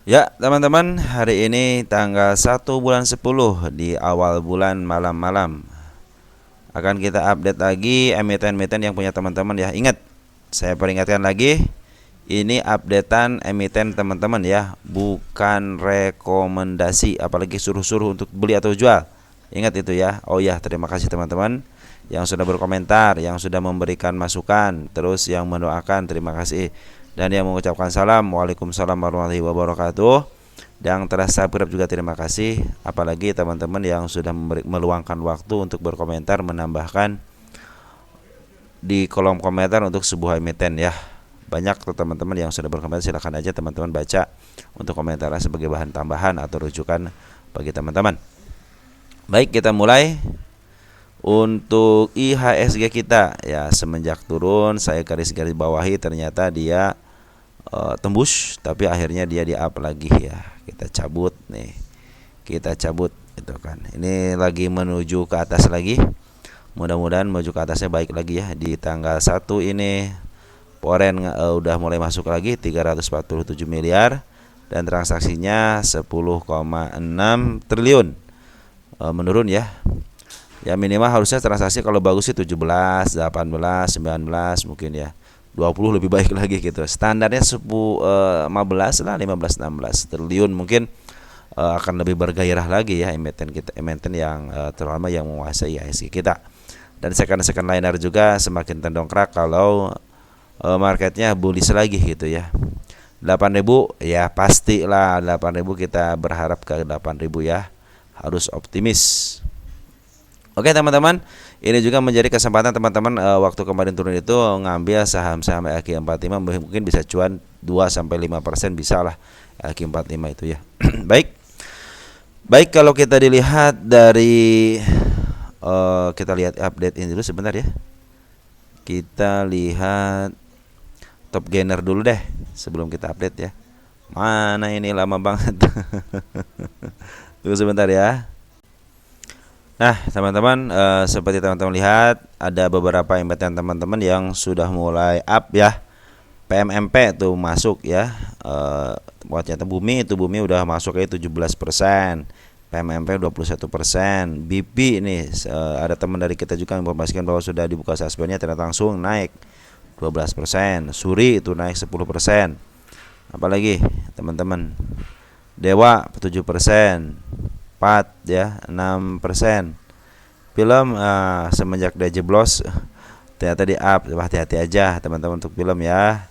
Ya, teman-teman, hari ini tanggal 1 bulan 10 di awal bulan malam-malam akan kita update lagi emiten-emiten yang punya teman-teman ya. Ingat, saya peringatkan lagi, ini updatean emiten teman-teman ya, bukan rekomendasi, apalagi suruh-suruh untuk beli atau jual. Ingat itu ya. Oh ya, terima kasih teman-teman yang sudah berkomentar, yang sudah memberikan masukan, terus yang mendoakan, terima kasih. Dan yang mengucapkan salam, waalaikumsalam warahmatullahi wabarakatuh. Yang telah subscribe juga terima kasih. Apalagi teman-teman yang sudah meluangkan waktu untuk berkomentar, menambahkan di kolom komentar untuk sebuah emiten ya. Banyak teman-teman yang sudah berkomentar, silahkan aja teman-teman baca untuk komentarnya sebagai bahan tambahan atau rujukan bagi teman-teman. Baik, kita mulai. Untuk IHSG kita ya, semenjak turun saya garis-garis bawahi, ternyata dia tembus, tapi akhirnya dia di up lagi ya. Kita cabut nih, kita cabut itu kan. Ini lagi menuju ke atas lagi. Mudah-mudahan menuju ke atasnya baik lagi ya. Di tanggal 1 ini Poren udah mulai masuk lagi 347 miliar dan transaksinya 10,6 triliun. Menurun ya. Ya minimal harusnya transaksi kalau bagus sih 17, 18, 19 mungkin ya. 20 lebih baik lagi gitu. Standarnya 15 lah, 15 16 triliun mungkin akan lebih bergairah lagi ya emiten kita, emiten yang terutama yang menguasai IHSG kita. Dan second liner juga semakin terdongkrak kalau marketnya bullish lagi gitu ya. 8.000 ya pastilah 8.000, kita berharap ke 8.000 ya. Harus optimis. Oke teman-teman, ini juga menjadi kesempatan teman-teman waktu kemarin turun itu ngambil saham-saham LQ45, mungkin bisa cuan 2-5% bisa lah LQ45 itu ya. Baik, kalau kita dilihat dari kita lihat update ini dulu sebentar ya. Kita lihat top gainer dulu deh sebelum kita update ya. Mana ini lama banget. Tunggu sebentar ya. Nah teman-teman, seperti teman-teman lihat ada beberapa emiten teman-teman yang sudah mulai up ya. PMMP tuh masuk ya, buat nyata bumi udah masuk kayak 17%, PMMP 21%. BP ini ada teman dari kita juga yang informasikan bahwa sudah dibuka suspendnya, ternyata langsung naik 12%. Suri itu naik 10%. Apalagi teman-teman, Dewa 7%, Pat ya 6%. Film semenjak dia jeblos ternyata di up. Hati-hati aja teman-teman untuk film ya.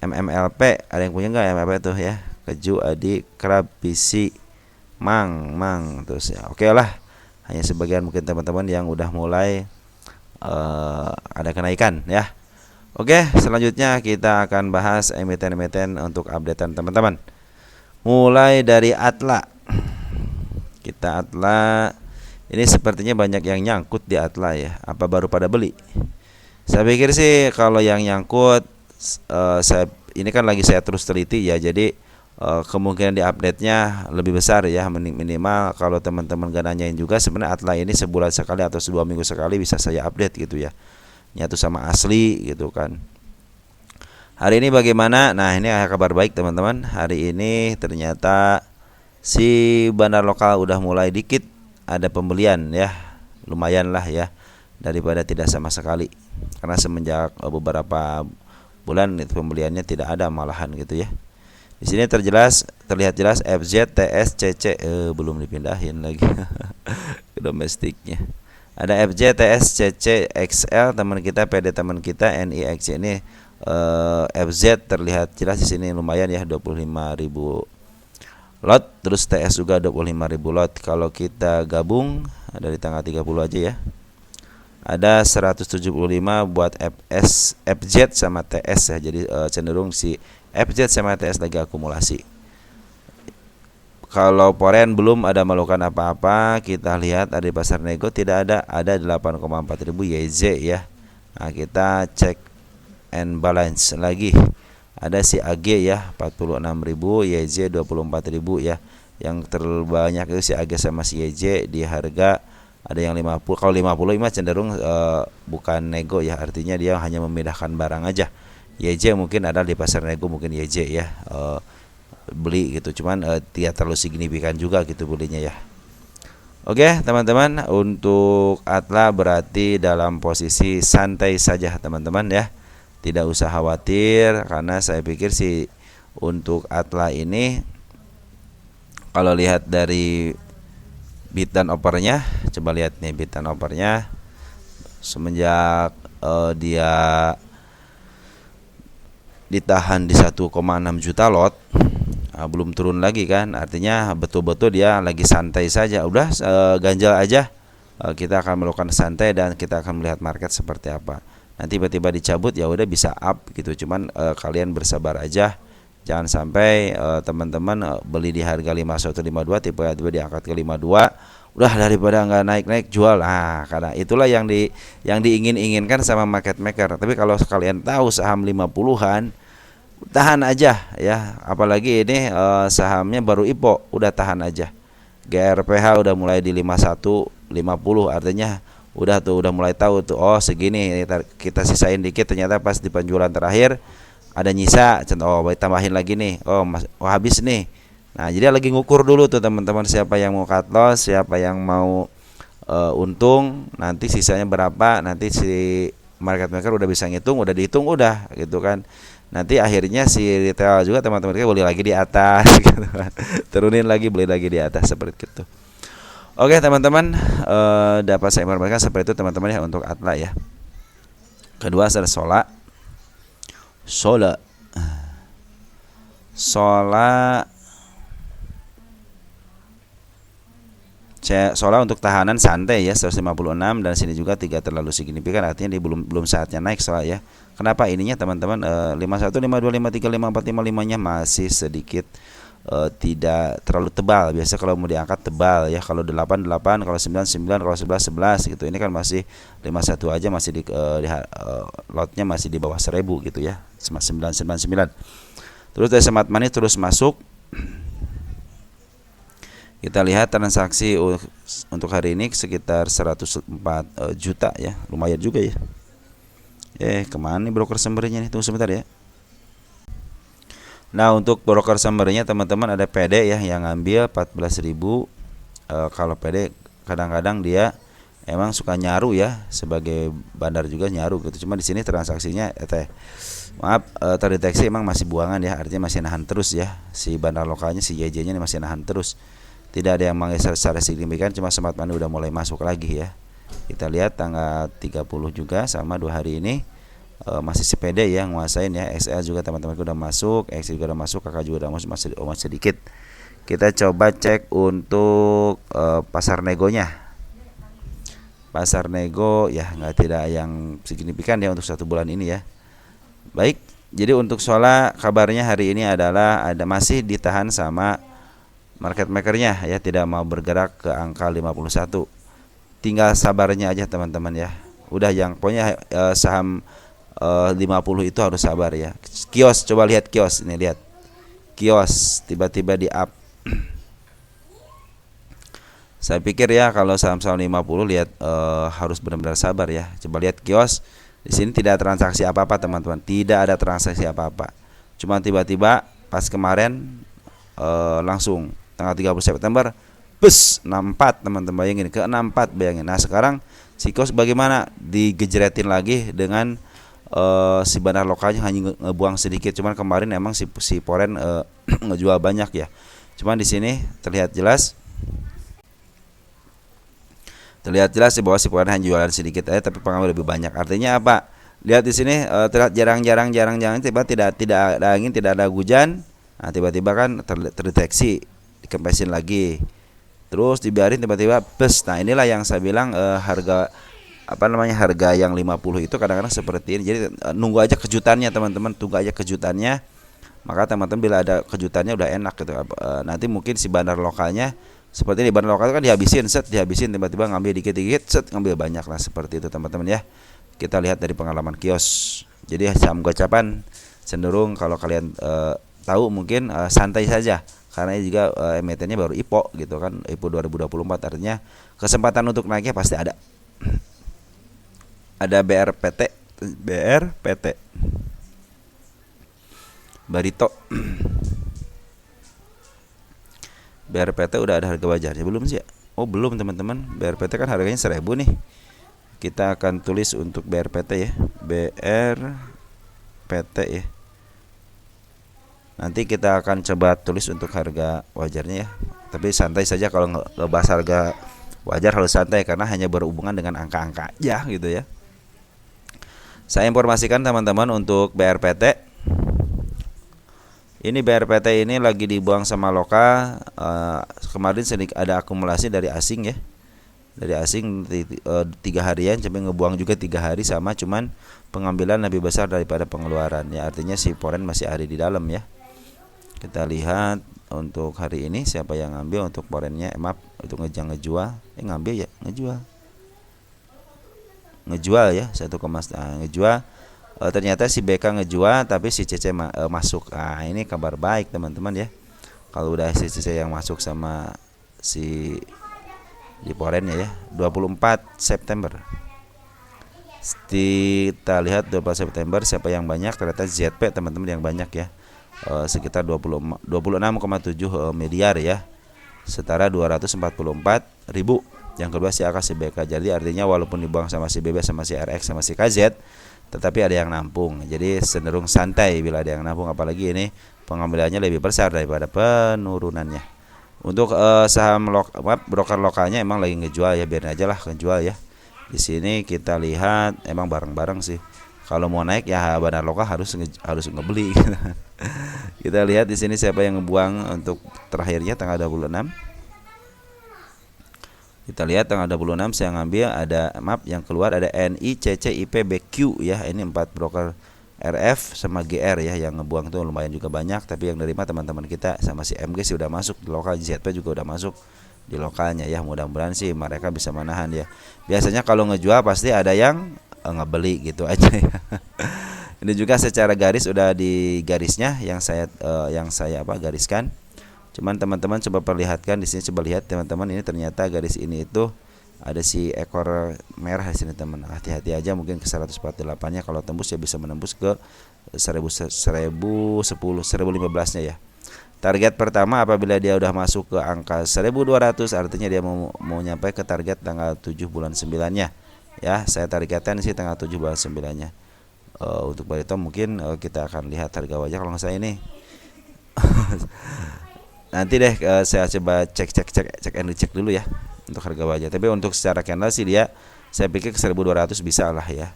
MMLP ada yang punya nggak MMLP tuh ya? Keju, Adi, Krab, PC, Mang terus ya. Oke lah, hanya sebagian mungkin teman-teman yang udah mulai ada kenaikan ya. Oke, selanjutnya kita akan bahas emiten-emiten untuk updatean teman-teman. Mulai dari Atla. Kita Atla, ini sepertinya banyak yang nyangkut di Atla ya. Apa baru pada beli? Saya pikir sih kalau yang nyangkut, ini kan lagi saya terus teliti ya. Jadi kemungkinan di update-nya lebih besar ya. Minimal kalau teman-teman gak nanyain juga, sebenarnya Atla ini sebulan sekali atau 2 minggu sekali bisa saya update gitu ya. Nyatu sama asli gitu kan. Hari ini bagaimana? Nah ini kabar baik teman-teman. Hari ini ternyata si bandar lokal udah mulai dikit ada pembelian ya, lumayan lah ya, daripada tidak sama sekali. Karena semenjak beberapa bulan itu pembeliannya tidak ada malahan gitu ya. Di sini terlihat jelas FZ, TS, CC belum dipindahin lagi ke domestiknya. Ada FZ, TS, CC, XL teman kita, PD teman kita, NIX ini FZ terlihat jelas di sini lumayan ya 25.000 lot, terus TS juga 25.000 lot. Kalau kita gabung dari tanggal 30 aja ya, ada 175 buat FZ sama TS ya. Jadi cenderung si FZ sama TS lagi akumulasi. Kalau Poren belum ada melakukan apa-apa. Kita lihat ada di pasar nego tidak ada 8,4 ribu YZ ya. Nah kita cek and balance lagi. Ada si AG ya 46.000, YZ 24.000 ya. Yang terbanyak itu si AG sama si YZ di harga ada yang 50. Kalau 50 ini cenderung bukan nego ya, artinya dia hanya memindahkan barang aja. YJ mungkin ada di pasar nego, mungkin YJ ya. beli gitu, cuman tidak terlalu signifikan juga gitu belinya ya. Oke teman-teman, untuk Atla berarti dalam posisi santai saja teman-teman ya, tidak usah khawatir karena saya pikir sih untuk Atla ini kalau lihat dari bid dan opernya, coba lihat nih bid dan opernya semenjak dia ditahan di 1,6 juta lot, belum turun lagi kan, artinya betul-betul dia lagi santai saja. Udah ganjal aja, kita akan melakukan santai dan kita akan melihat market seperti apa. Nanti tiba-tiba dicabut ya udah bisa up gitu, cuman kalian bersabar aja, jangan sampai teman-teman beli di harga 5152 tiba-tiba diangkat ke 52, udah daripada nggak naik-naik jual. Nah karena itulah yang diingin-inginkan sama market maker. Tapi kalau kalian tahu saham 50-an, tahan aja ya, apalagi ini sahamnya baru IPO, udah tahan aja. GRPH udah mulai di 5150, artinya udah mulai tahu tuh, oh segini kita sisain dikit, ternyata pas di penjualan terakhir ada nyisa, oh tambahin lagi nih, oh habis nih. Nah jadi lagi ngukur dulu tuh teman-teman, siapa yang mau cut loss, siapa yang mau untung, nanti sisanya berapa, nanti si market maker udah bisa ngitung, udah dihitung udah gitu kan. Nanti akhirnya si retail juga teman-teman kita beli lagi di atas gitu kan. Turunin lagi, beli lagi di atas seperti itu. Oke teman-teman, dapat saya informasikan seperti itu teman-teman ya untuk Atla ya. Kedua ada Sola untuk tahanan santai ya 156, dan sini juga tidak terlalu signifikan, artinya dia belum saatnya naik Sola ya. Kenapa ininya teman-teman, 51, 52, 53, 54, 55 nya masih sedikit tidak terlalu tebal. Biasa kalau mau diangkat tebal ya, kalau 8 8, kalau 9 9, kalau 11 11 gitu. Ini kan masih 51 aja, masih lotnya masih di bawah 1000 gitu ya, 999. Terus dari Smart Money terus masuk. Kita lihat transaksi untuk hari ini sekitar 104 juta ya, lumayan juga ya. Kemana nih broker sumbernya nih? Tunggu sebentar ya. Nah untuk broker sumbernya teman-teman ada PD ya yang ngambil 14.000. Kalau PD kadang-kadang dia emang suka nyaru ya, sebagai bandar juga nyaru gitu. Cuma di sini transaksinya terdeteksi emang masih buangan ya, artinya masih nahan terus ya. Si bandar lokalnya si JJ-nya masih nahan terus. Tidak ada yang menggeser secara signifikan, cuma Smart Money udah mulai masuk lagi ya. Kita lihat tanggal 30 juga sama 2 hari ini masih sepede ya nguasain ya. XL juga teman-teman udah masuk, X juga udah masuk, kakak juga udah masuk, masih sedikit. Kita coba cek untuk pasar negonya. Pasar nego ya tidak yang signifikan ya untuk 1 bulan ini ya. Baik, jadi untuk Sola kabarnya hari ini adalah masih ditahan sama market makernya ya, tidak mau bergerak ke angka 51. Tinggal sabarnya aja teman-teman ya. Udah yang pokoknya saham 50 itu harus sabar ya. Kios, coba lihat kios ini, lihat kios tiba-tiba di up. Saya pikir ya kalau saham-saham 50 lihat harus benar-benar sabar ya. Coba lihat kios, di sini tidak ada transaksi apa-apa teman-teman, tidak ada transaksi apa-apa. Cuma tiba-tiba pas kemarin langsung tanggal 30 September bus 64 teman-teman, bayangin ke 64 bayangin. Nah sekarang si kios bagaimana, digejretin lagi dengan si bandar lokalnya hanya ngebuang sedikit. Cuman kemarin emang si Poren ngejual banyak ya. Cuman di sini terlihat jelas di bawah si Poren hanya jualan sedikit aja, tapi pengaruh lebih banyak. Artinya apa? Lihat di sini terlihat jarang tiba tidak ada angin, tidak ada hujan. Nah tiba-tiba kan terdeteksi, dikempesin lagi, terus dibiarin tiba-tiba bus. Nah inilah yang saya bilang harga yang 50 itu kadang-kadang seperti ini. Jadi nunggu aja kejutannya teman-teman, tunggu aja kejutannya. Maka teman-teman bila ada kejutannya udah enak gitu. Nanti mungkin si bandar lokalnya seperti ini, bandar lokal kan dihabisin tiba-tiba ngambil dikit-dikit, ngambil banyak lah, seperti itu teman-teman ya. Kita lihat dari pengalaman kios. Jadi saham gocapan cenderung kalau kalian tahu mungkin santai saja, karena juga emitennya baru IPO gitu kan, IPO 2024, artinya kesempatan untuk naiknya pasti ada. Ada BRPT Barito. BRPT udah ada harga wajarnya belum sih ya? Oh belum teman-teman, BRPT kan harganya 1.000 nih. Kita akan tulis untuk BRPT ya, BRPT ya. Nanti kita akan coba tulis untuk harga wajarnya ya. Tapi santai saja kalau ngebahas harga wajar, harus santai karena hanya berhubungan dengan angka-angka aja gitu ya. Saya informasikan teman-teman untuk BRPT. Ini BRPT ini lagi dibuang sama Loka. Kemarin sedikit ada akumulasi dari asing ya. Dari asing 3 harian, sampai ngebuang juga 3 hari sama, cuman pengambilan lebih besar daripada pengeluaran ya. Artinya si foreign masih ada di dalam ya. Kita lihat untuk hari ini siapa yang ngambil untuk foreignnya. Maaf, untuk ngejual. Ngambil ya, ngejual ya 1,5 ngejual. Ternyata si BK ngejual tapi si CC masuk. Nah ini kabar baik teman-teman ya. Kalau udah si CC yang masuk sama si di foreignnya ya. 24 September kita lihat 24 September siapa yang banyak. Ternyata ZP teman-teman yang banyak ya. Sekitar 26,7 miliar ya, setara 244.000. Yang kedua si AK si BK. Jadi artinya walaupun dibuang sama si BB sama si RX sama si KZ, tetapi ada yang nampung. Jadi cenderung santai bila ada yang nampung, apalagi ini pengambilannya lebih besar daripada penurunannya. Untuk saham broker lokalnya emang lagi ngejual ya, biarin aja lah ngejual ya. Di sini kita lihat emang bareng-bareng sih. Kalau mau naik ya Bandar Lokal harus ngebeli. Kita lihat di sini siapa yang ngebuang untuk terakhirnya tanggal 26. Kita lihat tanggal 26 saya ngambil ada yang keluar ada NI, CC, IP, BQ ya. Ini 4 broker RF sama GR ya yang ngebuang tuh lumayan juga banyak, tapi yang nerima teman-teman kita sama si MG sih udah masuk di lokal, ZP juga udah masuk di lokalnya ya. Mudah-mudahan sih mereka bisa menahan ya. Biasanya kalau ngejual pasti ada yang ngebeli gitu aja ya. Ini juga secara garis udah di garisnya yang saya gariskan. Cuman teman-teman coba perlihatkan di sini, coba lihat teman-teman, ini ternyata garis ini itu ada si ekor merah di sini teman. Hati-hati aja, mungkin ke 148-nya kalau tembus ya bisa menembus ke 1010, 1015-nya ya. Target pertama apabila dia udah masuk ke angka 1200 artinya dia mau nyampe ke target tanggal 7 bulan 9-nya. Ya, saya targetkan di sini tanggal 7 bulan 9-nya. Untuk Barito mungkin kita akan lihat harga wajar kalau nggak salah ini. Nanti deh saya coba cek and recheck dulu ya untuk harga wajar. Tapi untuk secara candle sih dia saya pikir ke 1200 bisa lah ya.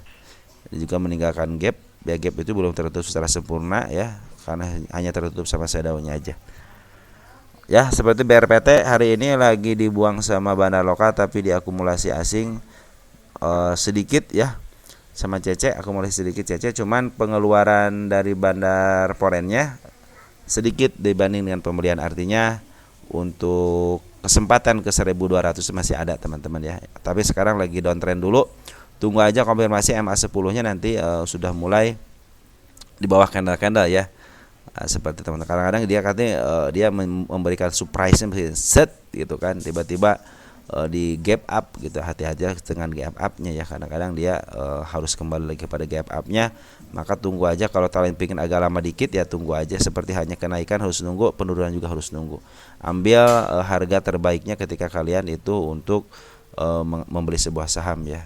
Dia juga meninggalkan gap. Ya gap itu belum tertutup secara sempurna ya, karena hanya tertutup sama shadownya aja. Ya, seperti BRPT hari ini lagi dibuang sama bandar lokal tapi diakumulasi asing sedikit ya. Sama CC akumulasi sedikit CC, cuman pengeluaran dari bandar foreignnya sedikit dibanding dengan pembelian, artinya untuk kesempatan ke 1200 masih ada teman-teman ya. Tapi sekarang lagi downtrend dulu. Tunggu aja konfirmasi MA10-nya nanti sudah mulai di bawah candle-candle ya. Seperti teman-teman kadang-kadang dia katanya dia memberikan surprise set gitu kan, tiba-tiba di gap up gitu. Hati-hati dengan gap up-nya ya, kadang-kadang dia harus kembali lagi pada gap up-nya. Maka tunggu aja, kalau kalian pingin agak lama dikit ya tunggu aja, seperti hanya kenaikan harus nunggu, penurunan juga harus nunggu. Ambil harga terbaiknya ketika kalian itu untuk membeli sebuah saham ya.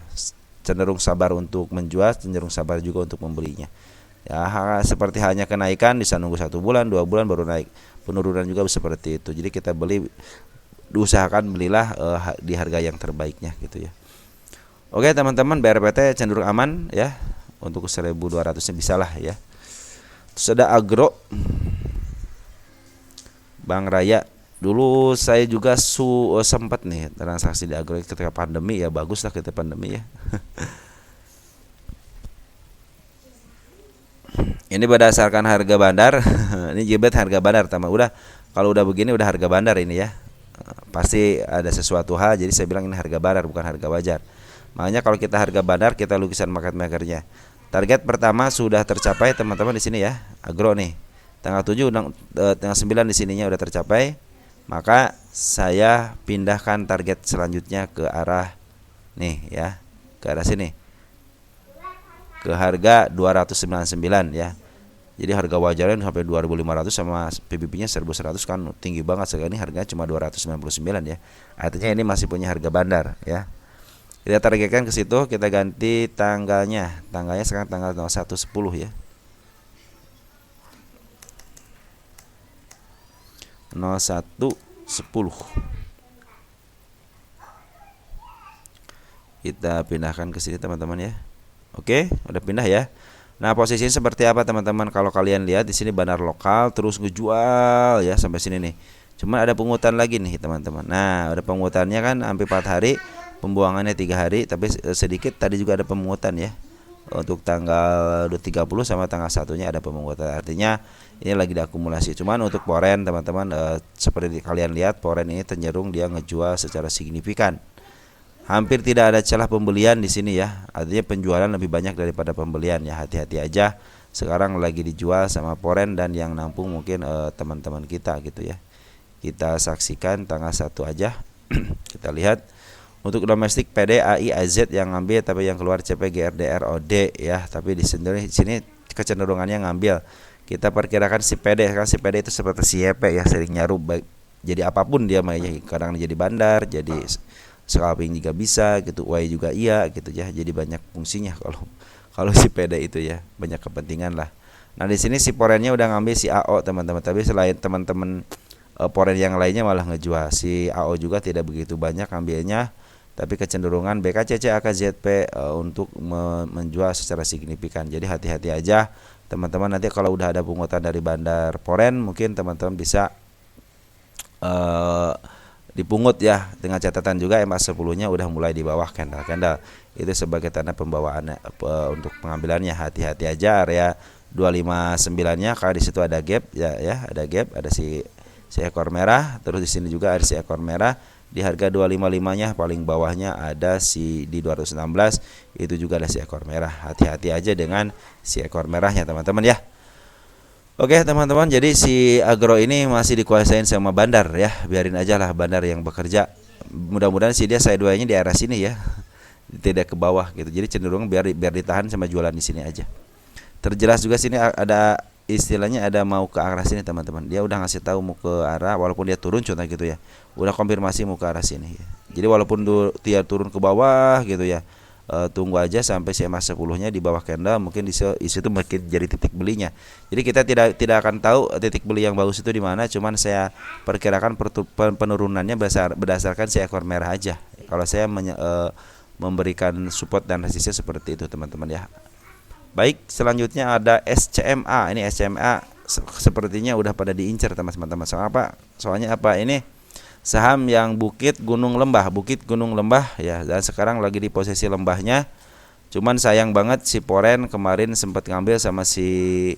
Cenderung sabar untuk menjual, cenderung sabar juga untuk membelinya. Ya, seperti hanya kenaikan bisa nunggu 1 bulan, 2 bulan baru naik. Penurunan juga seperti itu. Jadi kita diusahakan belilah di harga yang terbaiknya gitu ya. Oke teman-teman, BRPT cenderung aman ya. Untuk 1200-nya bisa lah ya. Terus ada agro Bank Raya. Dulu saya juga sempat nih transaksi di agro ketika pandemi ya, bagus lah ketika pandemi ya. Ini berdasarkan harga bandar. Ini jebet harga bandar teman. Udah kalau udah begini udah harga bandar ini ya. Pasti ada sesuatu hal, jadi saya bilang ini harga bandar bukan harga wajar. Makanya kalau kita harga bandar kita lukisan market makernya. Target pertama sudah tercapai teman-teman di sini ya. Agro nih. Tanggal 7 tanggal 9 di sininya udah tercapai. Maka saya pindahkan target selanjutnya ke arah nih ya, ke arah sini. Ke harga 299 ya. Jadi harga wajarnya sampai 2.500 sama PBB-nya 1.100 kan tinggi banget. Sekarang ini harganya cuma 299 ya. Artinya ini masih punya harga bandar ya. Kita targetkan ke situ, kita ganti tanggalnya. Tanggalnya sekarang tanggal 01/10 ya. 01/10. Kita pindahkan ke sini teman-teman ya. Oke, udah pindah ya. Nah, posisinya seperti apa teman-teman? Kalau kalian lihat di sini bandar lokal terus ngejual ya sampai sini nih. Cuma ada pungutan lagi nih teman-teman. Nah, ada pungutannya kan hampir 4 hari, pembuangannya 3 hari, tapi sedikit tadi juga ada pemungutan ya. Untuk tanggal 30 sama tanggal 1-nya ada pemungutan. Artinya ini lagi diakumulasi. Cuman untuk poren teman-teman seperti kalian lihat poren ini cenderung dia ngejual secara signifikan. Hampir tidak ada celah pembelian di sini ya. Artinya penjualan lebih banyak daripada pembelian ya. Hati-hati aja. Sekarang lagi dijual sama poren dan yang nampung mungkin teman-teman kita gitu ya. Kita saksikan tanggal 1 aja. Kita lihat untuk domestik PD AI AZ yang ngambil, tapi yang keluar CP GRDR OD ya. Tapi di sini kecenderungannya ngambil. Kita perkirakan si PD, kan si PD itu seperti si YP ya, sering nyaruh jadi apapun dia mainnya. Kadang jadi bandar, jadi scalping juga bisa gitu, Y juga iya gitu ya. Jadi banyak fungsinya kalau si PD itu ya, banyak kepentingan lah. Nah, di sini si porennya udah ngambil si AO teman-teman, tapi selain teman-teman poren yang lainnya malah ngejual. Si AO juga tidak begitu banyak ambilnya, tapi kecenderungan BKCC AKZP untuk menjual secara signifikan. Jadi hati-hati aja teman-teman, nanti kalau udah ada pungutan dari bandar poren mungkin teman-teman bisa dipungut ya, dengan catatan juga MA10-nya udah mulai di bawah candle. Itu sebagai tanda pembawaan untuk pengambilannya. Hati-hati aja area 259-nya, karena di situ ada gap ya, ada gap, ada si ekor merah, terus di sini juga ada si ekor merah. Di harga 255-nya paling bawahnya ada si di 216, itu juga ada si ekor merah. Hati-hati aja dengan si ekor merahnya teman-teman ya. Oke teman-teman, jadi si agro ini masih dikuasain sama bandar ya. Biarin aja lah bandar yang bekerja. Mudah-mudahan sih dia sideways-nya di arah sini ya, tidak ke bawah gitu. Jadi cenderung biar ditahan sama jualan di sini aja. Terjelas juga sini ada istilahnya ada mau ke arah sini teman-teman. Dia udah ngasih tahu mau ke arah, walaupun dia turun contoh gitu ya. Udah konfirmasi mau ke arah sini ya. Jadi walaupun dia turun ke bawah gitu ya, tunggu aja sampai CMA 10-nya di bawah candle, mungkin di situ makin jadi titik belinya. Jadi kita tidak akan tahu titik beli yang bagus itu di mana, cuman saya perkirakan penurunannya berdasarkan si ekor merah aja. Kalau saya memberikan support dan resistnya seperti itu teman-teman ya. Baik, selanjutnya ada SCMA. Ini SCMA sepertinya udah pada diincar teman-teman. Soalnya apa? Ini saham yang Bukit Gunung Lembah ya, dan sekarang lagi di posisi lembahnya. Cuman sayang banget si poren kemarin sempat ngambil sama si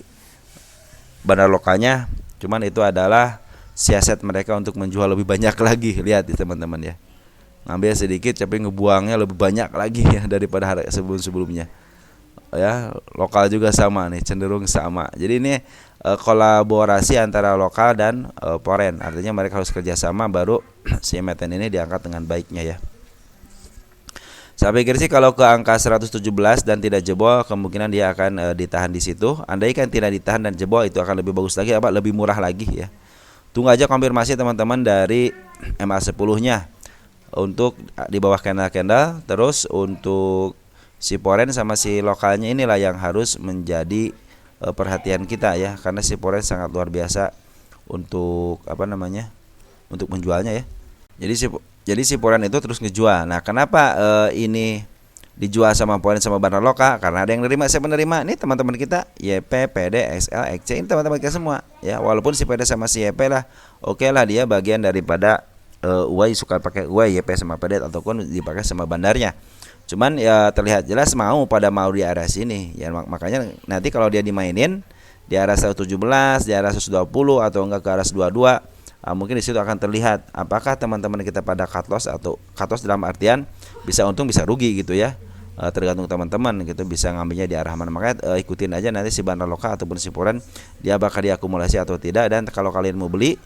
bandar lokalnya. Cuman itu adalah siasat mereka untuk menjual lebih banyak lagi. Lihat teman-teman ya, ngambil sedikit tapi ngebuangnya lebih banyak lagi ya daripada harga sebelum-sebelumnya ya. Lokal juga sama nih, cenderung sama. Jadi ini kolaborasi antara lokal dan poren. Artinya mereka harus kerjasama baru si emiten ini diangkat dengan baiknya ya. Saya pikir sih kalau ke angka 117 dan tidak jebol, kemungkinan dia akan ditahan di situ. Andai kan tidak ditahan dan jebol, itu akan lebih bagus lagi, lebih murah lagi ya. Tunggu aja konfirmasi teman-teman dari MA10-nya untuk di bawah candle. Terus untuk si poren sama si lokalnya inilah yang harus menjadi perhatian kita ya, karena si poren sangat luar biasa untuk untuk menjualnya ya. Jadi si poren itu terus ngejual. Nah, kenapa ini dijual sama poren sama bandar lokal? Karena ada yang nerima, saya menerima. Ini teman-teman kita YP, PD, XL, XC, ini teman-teman kita semua ya. Walaupun si PD sama si YP lah, oke lah, dia bagian daripada UY, suka pakai UY, YP sama PD ataupun dipakai sama bandarnya. Cuman ya terlihat jelas mau di arah sini ya, makanya nanti kalau dia dimainin di arah 117, di arah 120 atau enggak ke arah 122, mungkin di situ akan terlihat apakah teman-teman kita pada cut loss, atau cut loss dalam artian bisa untung bisa rugi gitu ya. Tergantung teman-teman gitu, bisa ngambilnya di arah mana. Makanya ikutin aja nanti si bandar lokal ataupun si poren dia bakal diakumulasi atau tidak. Dan kalau kalian mau beli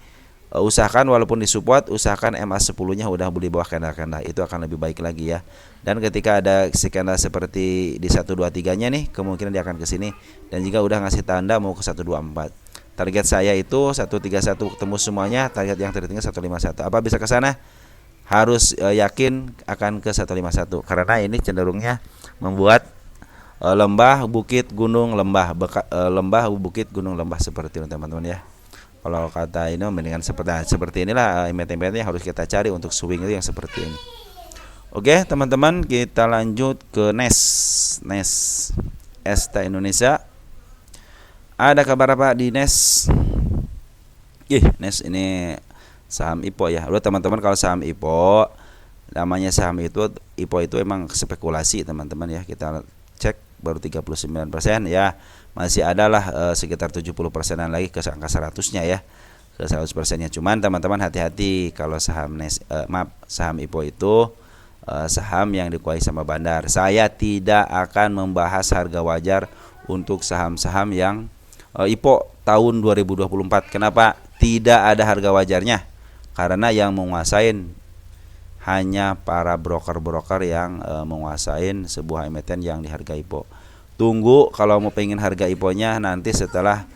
usahakan walaupun disupport, usahakan MA10-nya udah beli bawah candle, itu akan lebih baik lagi ya. Dan ketika ada si candle seperti di 123-nya nih, kemungkinan dia akan ke sini, dan jika udah ngasih tanda mau ke 124. Target saya itu 131 ketemu semuanya, target yang tertinggi 151. Apa bisa ke sana? Harus yakin akan ke 151 karena ini cenderungnya membuat lembah, bukit, gunung, lembah, lembah, bukit, gunung, lembah seperti itu teman-teman ya. Kalau kata ini mendingan seperti inilah emiten-emiten yang harus kita cari untuk swing itu yang seperti ini. Oke teman-teman, kita lanjut ke NES Esta Indonesia. Ada kabar apa di NES? NES ini saham IPO ya. Udah teman-teman, kalau saham IPO, namanya saham IPO itu emang spekulasi teman-teman ya. Kita cek baru 39% ya. Masih adalah sekitar 70%-an lagi ke angka 100-nya ya. Ke 100%-nya. Cuman teman-teman hati-hati kalau saham saham IPO itu saham yang dikuasai sama bandar. Saya tidak akan membahas harga wajar untuk saham-saham yang IPO tahun 2024. Kenapa? Tidak ada harga wajarnya. Karena yang menguasain hanya para broker-broker yang menguasain sebuah emiten yang dihargai IPO. Tunggu kalau mau pengen harga IPO-nya nanti setelah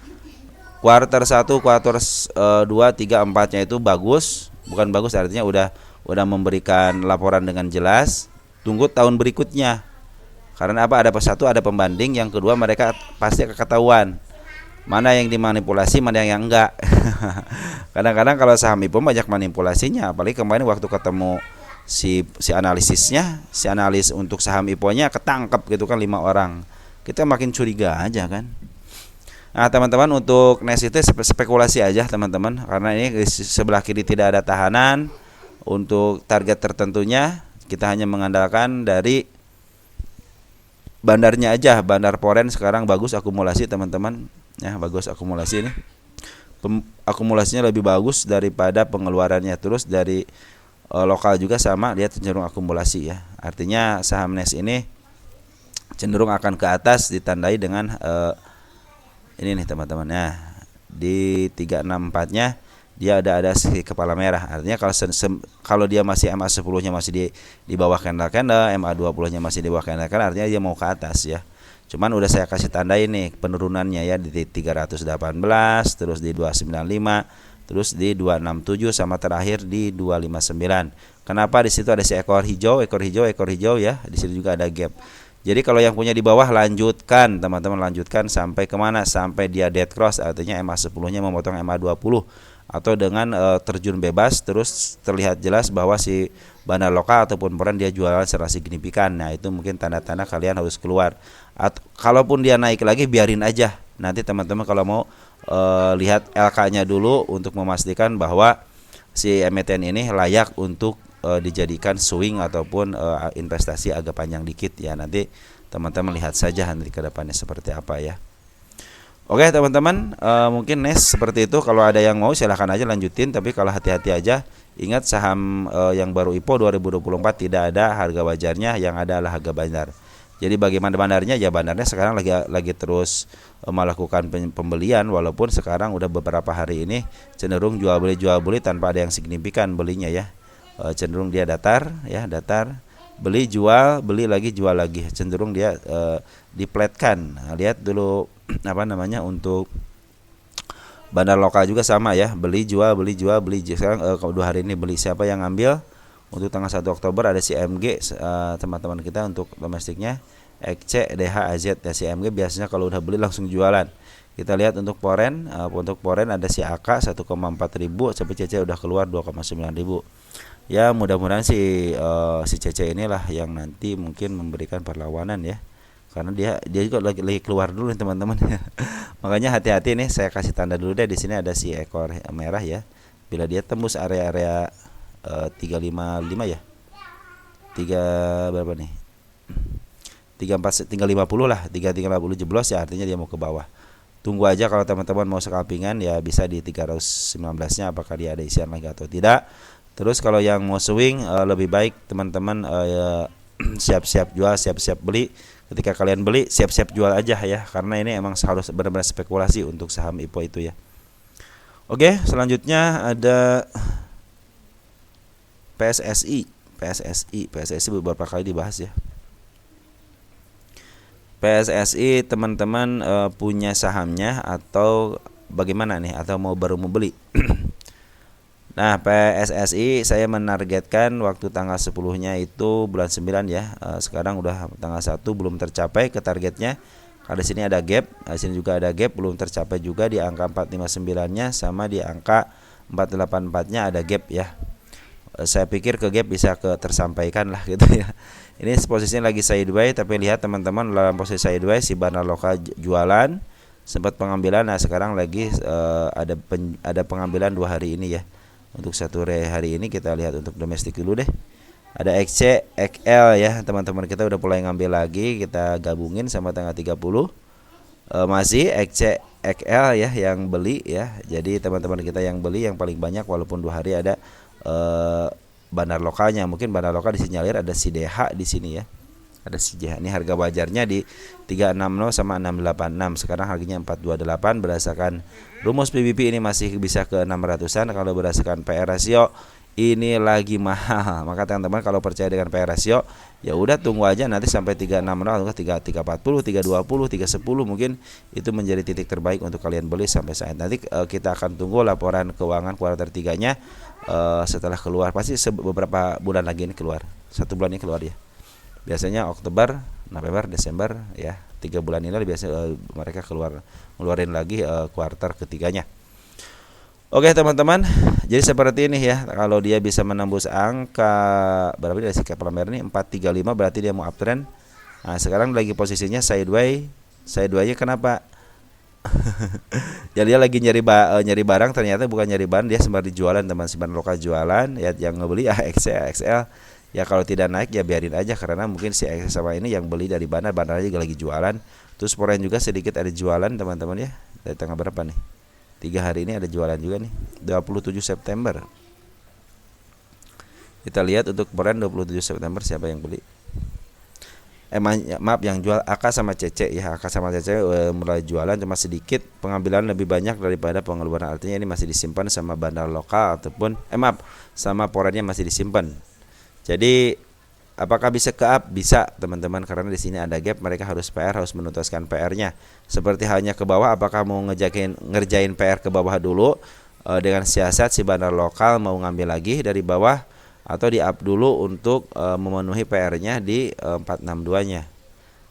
kuartal 1, kuartal 2, 3, 4-nya itu bagus. Bukan bagus artinya udah memberikan laporan dengan jelas. Tunggu tahun berikutnya. Karena apa? Ada satu, ada pembanding, yang kedua mereka pasti akan ketahuan mana yang dimanipulasi, mana yang enggak. Kadang-kadang kalau saham IPO banyak manipulasinya, apalagi kemarin waktu ketemu si analisisnya, si analis untuk saham IPO-nya ketangkep gitu kan 5 orang. Kita makin curiga aja kan. Nah, teman-teman, untuk NES itu spekulasi aja teman-teman, karena ini di sebelah kiri tidak ada tahanan. Untuk target tertentunya kita hanya mengandalkan dari bandarnya aja. Bandar Poren sekarang bagus akumulasi teman-teman. Ya, bagus akumulasi ini. Akumulasinya lebih bagus daripada pengeluarannya. Terus dari lokal juga sama, dia cenderung akumulasi ya. Artinya saham NES ini cenderung akan ke atas ditandai dengan ini nih teman-teman ya. Di 364-nya dia ada si kepala merah. Artinya kalau dia masih MA10-nya masih di bawah candle, MA20-nya masih di bawah candle, artinya dia mau ke atas ya. Cuman udah saya kasih tanda ini penurunannya ya, di 318, terus di 295, terus di 267, sama terakhir di 259. Kenapa? Di situ ada si ekor hijau ya. Di situ juga ada gap. Jadi kalau yang punya di bawah lanjutkan teman-teman, lanjutkan sampai kemana? Sampai dia dead cross, artinya MA10-nya memotong MA20 atau dengan terjun bebas, terus terlihat jelas bahwa si bandar lokal ataupun peran dia jualan secara signifikan. Nah, itu mungkin tanda-tanda kalian harus keluar. Atau kalaupun dia naik lagi biarin aja. Nanti teman-teman kalau mau lihat LK-nya dulu untuk memastikan bahwa si emiten ini layak untuk dijadikan swing ataupun investasi agak panjang dikit ya. Nanti teman-teman lihat saja nanti ke depannya seperti apa ya. Oke teman-teman, mungkin NES seperti itu. Kalau ada yang mau silahkan aja lanjutin, tapi kalau hati-hati aja. Ingat saham yang baru IPO 2024 tidak ada harga wajarnya, yang ada adalah harga bandar. Jadi bagaimana bandarnya? Ya bandarnya sekarang lagi terus melakukan pembelian, walaupun sekarang udah beberapa hari ini cenderung jual beli tanpa ada yang signifikan belinya ya. Cenderung dia datar, beli jual, beli lagi jual lagi, cenderung dia dipletkan. Nah, lihat dulu untuk bandar lokal juga sama ya, beli jual. Sekarang dua hari ini beli. Siapa yang ngambil? Untuk tanggal 1 Oktober ada si MG, teman-teman kita untuk domestiknya XC, DH, AZ. Ya, si MG biasanya kalau udah beli langsung jualan. Kita lihat untuk Poren, ada si AK 1,4 ribu, sampai CC udah keluar 2,9 ribu. Ya mudah-mudahan si CC inilah yang nanti mungkin memberikan perlawanan ya, karena dia juga lagi keluar dulu nih teman-teman. Makanya hati-hati nih, saya kasih tanda dulu deh. Di sini ada si ekor merah ya. Bila dia tembus area 355 ya. 3 berapa nih? 350 lah, 350 jeblos ya, artinya dia mau ke bawah. Tunggu aja kalau teman-teman mau scalpingan ya, bisa di 319-nya apakah dia ada isian lagi atau tidak. Terus kalau yang mau swing lebih baik teman-teman siap-siap jual, siap-siap beli. Ketika kalian beli, siap-siap jual aja ya, karena ini emang harus benar-benar spekulasi untuk saham IPO itu ya. Oke, selanjutnya ada PSSI beberapa kali dibahas ya. PSSI teman-teman punya sahamnya atau bagaimana nih, atau baru mau beli? Nah, PSSI saya menargetkan waktu tanggal 10-nya itu bulan 9 ya. Sekarang udah tanggal 1 belum tercapai ke targetnya. Karena di sini ada gap, di sini juga ada gap, belum tercapai juga di angka 459-nya, sama di angka 484-nya ada gap ya. Saya pikir ke gap bisa tersampaikan lah gitu ya. Ini posisinya lagi sideways, tapi lihat teman-teman, dalam posisi sideways si Bandar Lokal jualan, sempat pengambilan. Nah, sekarang lagi ada pengambilan 2 hari ini ya. Untuk satu hari ini kita lihat untuk domestik dulu deh. Ada XC, XL ya, teman-teman kita udah mulai ngambil lagi, kita gabungin sama tanggal 30. Masih XC, XL ya yang beli ya. Jadi teman-teman kita yang beli yang paling banyak, walaupun 2 hari ada bandar lokalnya. Mungkin bandar lokal disinyalir ada si DH di sini ya. Ada si DH. Ini harga wajarnya di 360 sama 686. Sekarang harganya 428 berdasarkan rumus PBB ini masih bisa ke 600-an. Kalau berdasarkan PR rasio ini lagi mahal. Maka teman-teman kalau percaya dengan PR rasio, ya udah tunggu aja nanti sampai 360 atau 340, 320, 310 mungkin itu menjadi titik terbaik untuk kalian beli sampai saat. Nanti kita akan tunggu laporan keuangan kuartal 3-nya setelah keluar. Pasti beberapa bulan lagi ini keluar. 1 bulan ini keluar ya. Biasanya Oktober, November, Desember ya, 3 bulan ini biasanya mereka ngeluarin lagi kuartal ketiganya. Oke teman-teman, jadi seperti ini ya. Kalau dia bisa menembus angka berapa dari sikap pelamaran ini 435, berarti dia mau uptrend. Nah, sekarang lagi posisinya sideways. Sideways-nya kenapa? Jadi dia lagi nyari barang, ternyata bukan nyari barang, dia sembari jualan, teman-teman lokal jualan ya, yang ngebeli XL. Ya kalau tidak naik ya biarin aja, karena mungkin si XL sama ini yang beli dari bandar juga lagi jualan. Terus Poren juga sedikit ada jualan teman-teman ya. Dari tanggal berapa nih? 3 hari ini ada jualan juga nih, 27 September. Kita lihat untuk Poren 27 September siapa yang beli. Maaf, yang jual AK sama CC ya. AK sama CC mulai jualan, cuma sedikit, pengambilan lebih banyak daripada pengeluaran. Artinya ini masih disimpan sama bandar lokal ataupun sama Porennya masih disimpan. Jadi apakah bisa ke up? Bisa teman-teman, karena di sini ada gap, mereka harus menuntaskan PR-nya. Seperti halnya ke bawah, apakah mau ngerjain PR ke bawah dulu dengan siasat si bandar lokal mau ngambil lagi dari bawah, atau di up dulu untuk memenuhi PR-nya di 462-nya.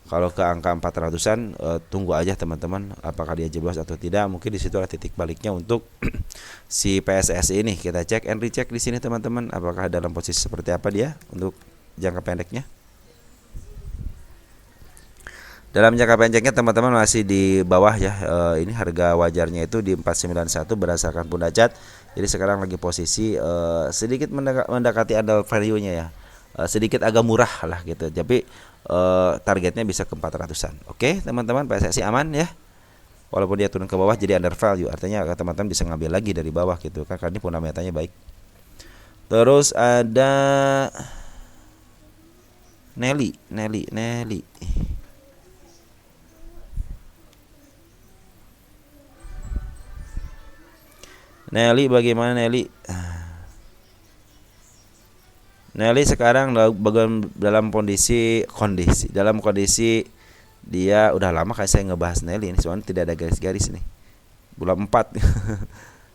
Kalau ke angka 400-an tunggu aja teman-teman, apakah dia jeblos atau tidak. Mungkin di situ ada titik baliknya untuk si PSS ini. Kita cek and recheck di sini teman-teman, apakah dalam posisi seperti apa dia untuk jangka pendeknya. Dalam jangka pendeknya teman-teman masih di bawah ya. Ini harga wajarnya itu di 491 berdasarkan Pundacat. Jadi sekarang lagi posisi sedikit mendekati undervalue value-nya ya. Sedikit agak murah lah gitu. Tapi targetnya bisa ke 400-an. Oke, teman-teman, PSSI aman ya. Walaupun dia turun ke bawah jadi undervalue, artinya teman-teman bisa ngambil lagi dari bawah gitu kan, karena ini fundamentalnya baik. Terus ada Nelly. Nelly bagaimana Nelly? Nelly sekarang dalam kondisi dia udah lama kayak saya ngebahas Nelly ini, soalnya tidak ada garis-garis nih. Bulan 4.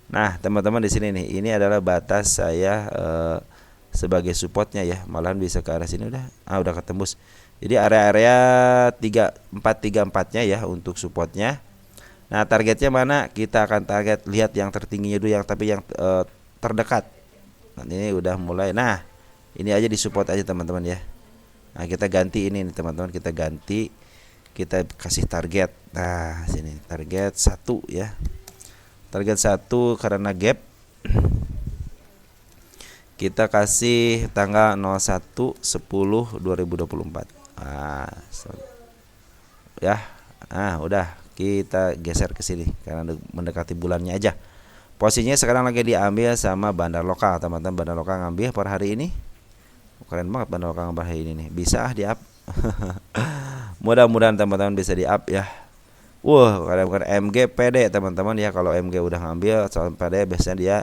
Nah, teman-teman di sini nih, ini adalah batas saya sebagai supportnya ya. Malahan bisa ke arah sini udah ketembus. Jadi area-area 434-nya ya untuk supportnya. Nah, targetnya mana? Kita akan target lihat yang tertingginya dulu, yang terdekat. Nah, ini udah mulai. Nah, ini aja disupport aja teman-teman ya. Nah, kita ganti ini nih teman-teman, kita kasih target. Nah, sini target 1 ya. Target 1 karena gap. Kita kasih tanggal 01/10/2024. Ya. Udah kita geser ke sini karena mendekati bulannya aja. Posisinya sekarang lagi diambil sama bandar lokal, teman-teman. Bandar lokal ngambil per hari ini. Keren banget bandar lokal ngambil hari ini nih. Bisa di up. Mudah-mudahan teman-teman bisa di up ya. Wah, bukan MG PD teman-teman ya. Kalau MG udah ngambil soal PD biasanya dia